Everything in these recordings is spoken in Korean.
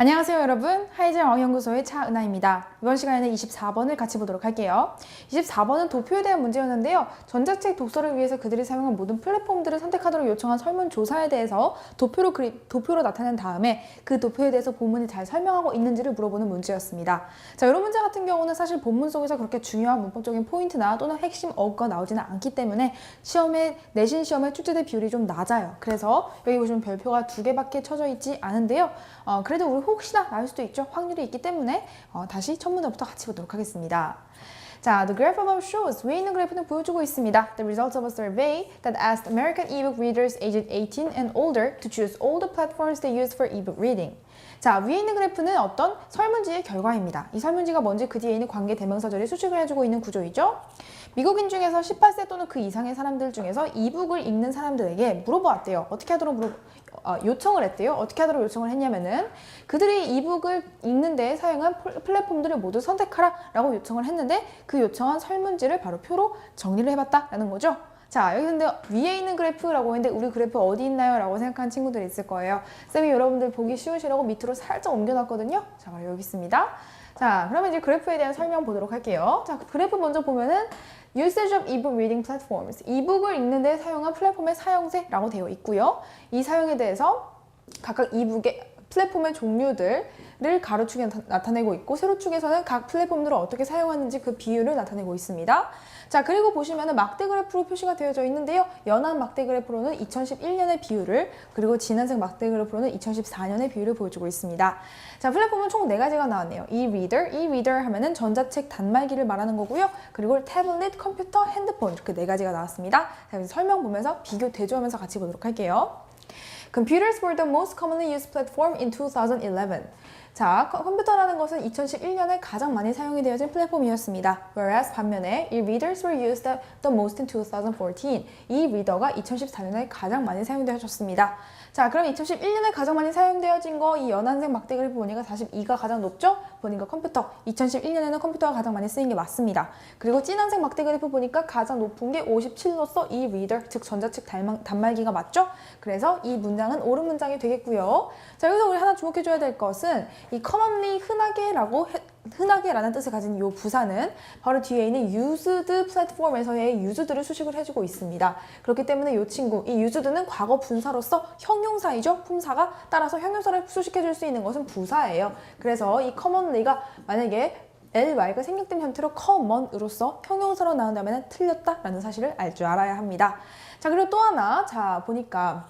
안녕하세요 여러분, 하이젠 어휘연구소의 차은하입니다. 이번 시간에는 24번을 같이 보도록 할게요. 24번은 도표에 대한 문제였는데요. 전자책 독서를 위해서 그들이 사용한 모든 플랫폼들을 선택하도록 요청한 설문조사에 대해서 도표로 나타낸 다음에 그 도표에 대해서 본문이 잘 설명하고 있는지를 물어보는 문제였습니다. 자, 이런 문제 같은 경우는 사실 본문 속에서 그렇게 중요한 문법적인 포인트나 또는 핵심 어구가 나오지는 않기 때문에 내신 시험에 출제될 비율이 좀 낮아요. 그래서 여기 보시면 별표가 2개밖에 쳐져 있지 않은데요. 그래도 우리 혹시나 나올 수도 있죠. 확률이 있기 때문에 다시 첫 문제부터 같이 보도록 하겠습니다. 자, the graph above shows. 위에 있는 그래프는 보여주고 있습니다. The results of a survey that asked American ebook readers aged 18 and older to choose all the platforms they use for ebook reading. 자, 위에 있는 그래프는 어떤 설문지의 결과입니다. 이 설문지가 뭔지 그 뒤에 있는 관계 대명사절이 수식을 해주고 있는 구조이죠. 미국인 중에서 18세 또는 그 이상의 사람들 중에서 이북을 읽는 사람들에게 물어보았대요. 어떻게 하도록 요청을 했대요. 어떻게 하도록 요청을 했냐면은 그들이 이북을 읽는 데 사용한 플랫폼들을 모두 선택하라 라고 요청을 했는데 그 요청한 설문지를 바로 표로 정리를 해봤다라는 거죠. 자, 여기 근데 위에 있는 그래프라고 했는데 우리 그래프 어디 있나요? 라고 생각하는 친구들이 있을 거예요. 쌤이 여러분들 보기 쉬우시라고 밑으로 살짝 옮겨놨거든요. 자, 바로 여기 있습니다. 자, 그러면 이제 그래프에 대한 설명 보도록 할게요. 자, 그래프 먼저 보면은 Usage of ebook reading platforms. 이북을 읽는 데 사용한 플랫폼의 사용세라고 되어 있고요. 이 사용에 대해서 각각 이북의 플랫폼의 종류들을 가로축에 나타내고 있고 세로축에서는 각 플랫폼들을 어떻게 사용하는지 그 비율을 나타내고 있습니다. 자, 그리고 보시면은 막대 그래프로 표시가 되어져 있는데요. 연한 막대 그래프로는 2011년의 비율을, 그리고 진한색 막대 그래프로는 2014년의 비율을 보여주고 있습니다. 자, 플랫폼은 총 4가지가 나왔네요. e-reader 하면은 전자책 단말기를 말하는 거고요. 그리고 태블릿, 컴퓨터, 핸드폰 이렇게 4가지가 나왔습니다. 자, 그래서 설명 보면서 비교 대조하면서 같이 보도록 할게요. Computers were the most commonly used platform in 2011. 자, 컴퓨터라는 것은 2011년에 가장 많이 사용이 되어진 플랫폼이었습니다. Whereas 반면에 e-readers were used the most in 2014. 이 리더가 2014년에 가장 많이 사용되어졌습니다. 자, 그럼 2011년에 가장 많이 사용되어진 거 이 연한색 막대 그래프 보니까 42가 가장 높죠? 보니까 컴퓨터. 2011년에는 컴퓨터가 가장 많이 쓰인 게 맞습니다. 그리고 진한색 막대 그래프 보니까 가장 높은 게 57로서 이 리더, 즉 전자책 단말기가 맞죠? 그래서 이 문장은 옳은 문장이 되겠고요. 자, 여기서 우리 하나 주목해줘야 될 것은 이 commonly 흔하게라는 뜻을 가진 이 부사는 바로 뒤에 있는 used 플랫폼에서의 used를 수식을 해주고 있습니다. 그렇기 때문에 이 친구, 이 used는 과거 분사로서 형용사이죠. 품사가 따라서 형용사를 수식해줄 수 있는 것은 부사예요. 그래서 이 commonly가 만약에 ly가 생략된 형태로 common으로서 형용사로 나온다면 틀렸다라는 사실을 알 줄 알아야 합니다. 자, 그리고 또 하나, 자, 보니까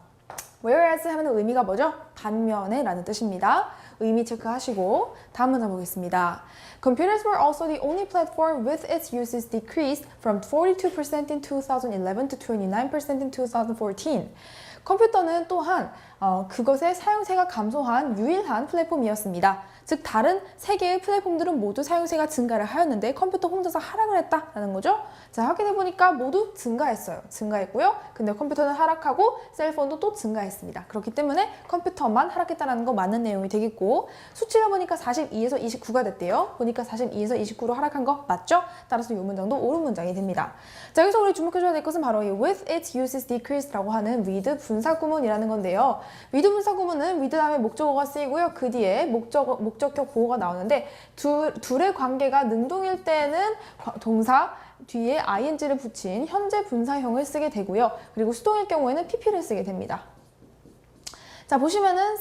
whereas 하면 의미가 뭐죠? 반면에 라는 뜻입니다. 의미 체크하시고 다음 문장 보겠습니다. Computers were also the only platform with its uses decreased from 42% in 2011 to 29% in 2014. 컴퓨터는 또한 그것의 사용세가 감소한 유일한 플랫폼이었습니다. 즉 다른 3개의 플랫폼들은 모두 사용세가 증가를 하였는데 컴퓨터 혼자서 하락을 했다라는 거죠. 자, 확인해보니까 모두 증가했어요. 증가했고요. 근데 컴퓨터는 하락하고 셀폰도 또 증가했습니다. 그렇기 때문에 컴퓨터만 하락했다는 거 맞는 내용이 되겠고, 수치를 보니까 42에서 29가 됐대요. 보니까 42에서 29로 하락한 거 맞죠? 따라서 이 문장도 옳은 문장이 됩니다. 자, 여기서 우리 주목해줘야 될 것은 바로 이 with its uses decreased라고 하는 with 분사 구문이라는 건데요. with 분사 구문은 with 다음에 목적어가 쓰이고요. 그 뒤에 목적격 보호가 나오는데 둘의 관계가 능동일 때는 동사 뒤에 ing를 붙인 현재 분사형을 쓰게 되고요. 그리고 수동일 경우에는 pp를 쓰게 됩니다. 자, 보시면은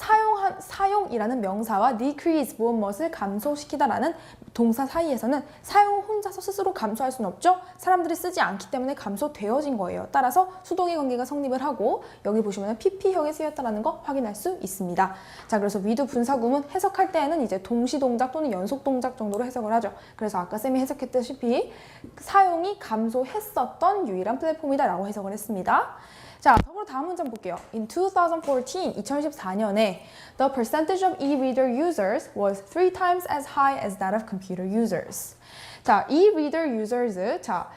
사용이라는 명사와 decrease 무엇을 감소시키다라는 동사 사이에서는 사용 혼자서 스스로 감소할 수는 없죠. 사람들이 쓰지 않기 때문에 감소되어진 거예요. 따라서 수동의 관계가 성립을 하고 여기 보시면 pp형이 쓰였다는 거 확인할 수 있습니다. 자, 그래서 with 분사구문 해석할 때에는 이제 동시동작 또는 연속동작 정도로 해석을 하죠. 그래서 아까 쌤이 해석했다시피 사용이 감소했었던 유일한 플랫폼이다 라고 해석을 했습니다. 자, 다음 문장 볼게요. In 2014년에 the percentage of e-reader users was 3 times as high as that of computer users. 자, e-reader users, 자,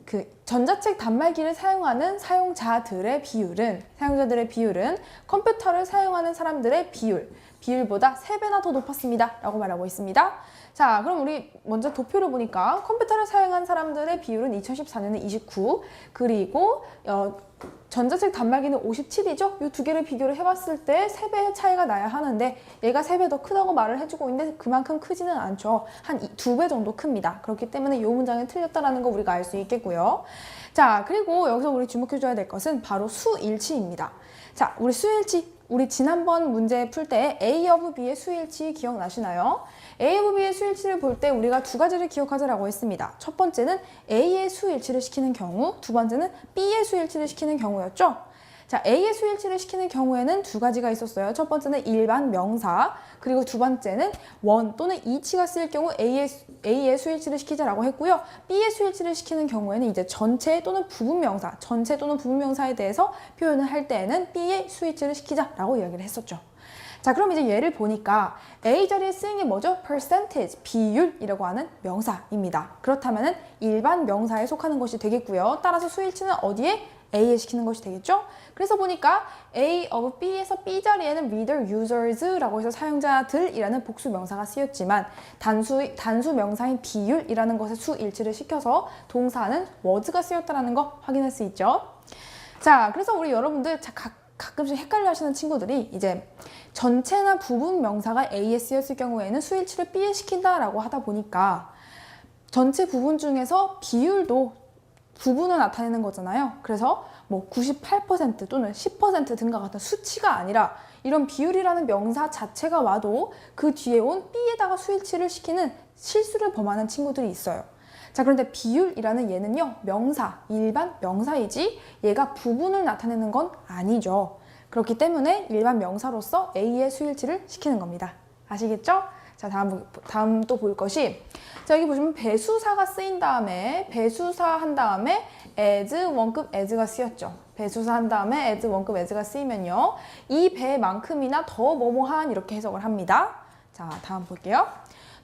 그 전자책 단말기를 사용하는 사용자들의 비율은 컴퓨터를 사용하는 사람들의 비율보다 3배나 더 높았습니다. 라고 말하고 있습니다. 자, 그럼 우리 먼저 도표를 보니까 컴퓨터를 사용한 사람들의 비율은 2014년에 29, 그리고 전자책 단말기는 57이죠? 이 두 개를 비교를 해봤을 때 3배의 차이가 나야 하는데 얘가 3배 더 크다고 말을 해주고 있는데 그만큼 크지는 않죠. 한 2배 정도 큽니다. 그렇기 때문에 이 문장이 틀렸다는 거 우리가 알 수 있겠고요. 자, 그리고 여기서 우리 주목해줘야 될 것은 바로 수일치입니다. 자, 우리 수일치, 우리 지난번 문제 풀 때 A of B의 수일치 기억나시나요? A of B의 수일치를 볼 때 우리가 두 가지를 기억하자라고 했습니다. 첫 번째는 A의 수일치를 시키는 경우, 두 번째는 B의 수일치를 시키는 경우였죠? 자, A의 수일치를 시키는 경우에는 두 가지가 있었어요. 첫 번째는 일반 명사, 그리고 두 번째는 원 또는 이치가 쓰일 경우 A의 수일치를 시키자라고 했고요. B의 수일치를 시키는 경우에는 이제 전체 또는 부분 명사, 전체 또는 부분 명사에 대해서 표현을 할 때에는 B의 수일치를 시키자라고 이야기를 했었죠. 자, 그럼 이제 얘를 보니까 A 자리에 쓰인 게 뭐죠? percentage, 비율이라고 하는 명사입니다. 그렇다면은 일반 명사에 속하는 것이 되겠고요. 따라서 수일치는 어디에? A에 시키는 것이 되겠죠? 그래서 보니까 A of B에서 B 자리에는 reader, users라고 해서 사용자들이라는 복수 명사가 쓰였지만 단수 명사인 비율이라는 것에 수일치를 시켜서 동사는 word가 쓰였다는 거 확인할 수 있죠? 자, 그래서 우리 여러분들 가끔씩 헷갈려 하시는 친구들이 이제 전체나 부분 명사가 A에 쓰였을 경우에는 수일치를 B에 시킨다라고 하다 보니까 전체 부분 중에서 비율도 부분을 나타내는 거잖아요. 그래서 뭐 98% 또는 10% 등과 같은 수치가 아니라 이런 비율이라는 명사 자체가 와도 그 뒤에 온 B에다가 수일치를 시키는 실수를 범하는 친구들이 있어요. 자, 그런데 비율이라는 얘는요, 명사, 일반 명사이지 얘가 부분을 나타내는 건 아니죠. 그렇기 때문에 일반 명사로서 A의 수일치를 시키는 겁니다. 아시겠죠? 자, 다음 또 볼 것이, 자, 여기 보시면 배수사가 쓰인 다음에 배수사 한 다음에 as, 원급 as가 쓰였죠. 배수사 한 다음에 as, 원급 as가 쓰이면요, 이 배만큼이나 더 뭐뭐한 이렇게 해석을 합니다. 자, 다음 볼게요.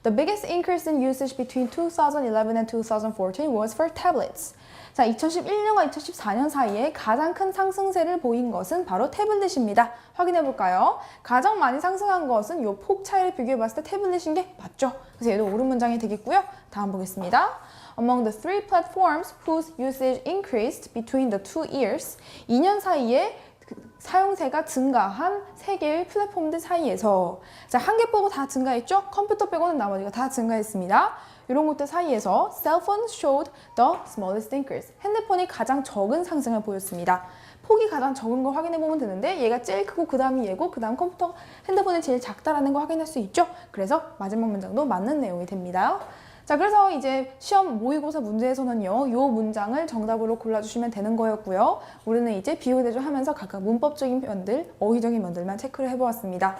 The biggest increase in usage between 2011 and 2014 was for tablets. 자, 2011년과 2014년 사이에 가장 큰 상승세를 보인 것은 바로 태블릿입니다. 확인해 볼까요? 가장 많이 상승한 것은 이 폭 차이를 비교해 봤을 때 태블릿인 게 맞죠? 그래서 얘도 옳은 문장이 되겠고요. 다음 보겠습니다. Among the three platforms whose usage increased between the 2 years, 2년 사이에 사용세가 증가한 3개의 플랫폼들 사이에서, 자, 한 개 빼고 다 증가했죠? 컴퓨터 빼고는 나머지가 다 증가했습니다. 이런 것들 사이에서 cell phones showed the smallest increase. 핸드폰이 가장 적은 상승을 보였습니다. 폭이 가장 적은 걸 확인해 보면 되는데 얘가 제일 크고 그 다음이 얘고 그 다음 핸드폰이 제일 작다라는 걸 확인할 수 있죠? 그래서 마지막 문장도 맞는 내용이 됩니다. 자, 그래서 이제 시험 모의고사 문제에서는요, 이 문장을 정답으로 골라주시면 되는 거였고요. 우리는 이제 비교대조 하면서 각각 문법적인 면들, 어휘적인 면들만 체크를 해보았습니다.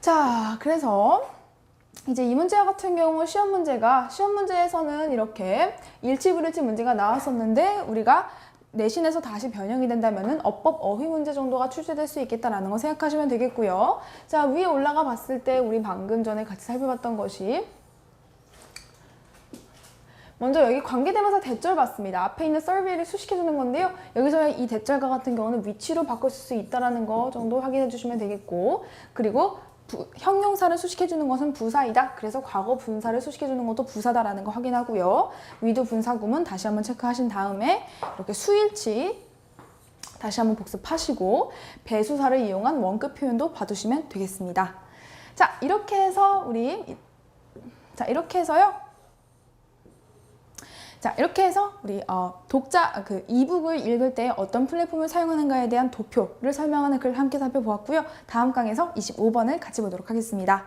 자, 그래서 이제 이 문제 같은 경우 시험 문제에서는 이렇게 일치불일치 문제가 나왔었는데 우리가 내신에서 다시 변형이 된다면은 어법 어휘 문제 정도가 출제될 수 있겠다라는 거 생각하시면 되겠고요. 자, 위에 올라가 봤을 때 우리 방금 전에 같이 살펴봤던 것이, 먼저 여기 관계대명사 대절 봤습니다. 앞에 있는 survey를 수식해주는 건데요. 여기서 이 대절과 같은 경우는 위치로 바꿀 수 있다는 거 정도 확인해 주시면 되겠고, 그리고 형용사를 수식해주는 것은 부사이다. 그래서 과거 분사를 수식해주는 것도 부사다라는 거 확인하고요. 위도 분사구문 다시 한번 체크하신 다음에 이렇게 수일치 다시 한번 복습하시고 배수사를 이용한 원급 표현도 봐두시면 되겠습니다. 자, 이렇게 해서 우리 독자 이북을 읽을 때 어떤 플랫폼을 사용하는가에 대한 도표를 설명하는 글을 함께 살펴보았고요. 다음 강에서 25번을 같이 보도록 하겠습니다.